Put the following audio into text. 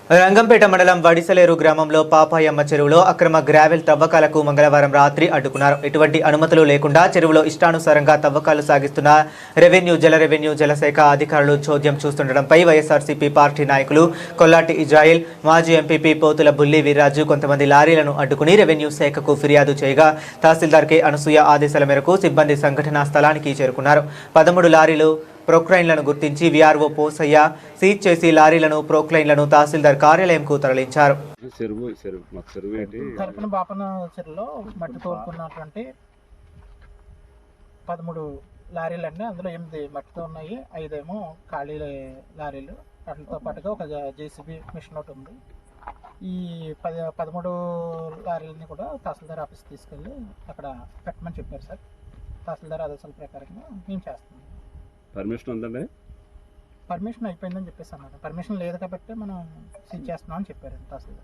రంగంపేట మండలం వడిసలేరు గ్రామంలో పాపాయమ్మ చెరువులో అక్రమ గ్రావెల్ తవ్వకాలకు మంగళవారం రాత్రి అడ్డుకున్నారు. ఎటువంటి అనుమతులు లేకుండా చెరువులో ఇష్టానుసారంగా తవ్వకాలు సాగిస్తున్న రెవెన్యూ జలశాఖ అధికారులు చోద్యం చూస్తుండటంపై వైఎస్ఆర్సీపీ పార్టీ నాయకులు కొల్లాటి ఇజ్రాయిల్, మాజీ ఎంపీపీ పోతుల బుల్లి వీర్రాజు కొంతమంది లారీలను అడ్డుకుని రెవెన్యూ శాఖకు ఫిర్యాదు చేయగా తహసీల్దార్ కె అనసూయ ఆదేశాల మేరకు సిబ్బంది సంఘటనా స్థలానికి చేరుకున్నారు. 13 లారీలు ప్రొక్లైన్లను గుర్తించి వీఆర్ఓ పోసయ్య సీజ్ చేసి లారీలను ప్రొక్లైన్లను తహసీల్దార్ కార్యాలయంకు తరలించారు. బాపన చెరువులో మట్టి తోలుకున్నటువంటి 13 లారీలు అండి. అందులో 8 మట్టితో ఉన్నాయి, 5 ఏమో ఖాళీ లారీలు. వాటితో పాటుగా ఒక జేసీబీ మిషన్ ఒకటి ఉంది. ఈ 13 లారీలని కూడా తహసీల్దార్ ఆఫీస్ తీసుకెళ్ళి అక్కడ పెట్టమని చెప్పారు సార్. తహసీల్దార్ ఆదేశాల ప్రకారంగా మేము చేస్తున్నాం. పర్మిషన్ ఉందండి? పర్మిషన్ అయిపోయిందని చెప్పేసి అన్నారు. పర్మిషన్ లేదు కాబట్టి మనం సీజ్ చేస్తున్నాం అని చెప్పారు తహసీల్దార్.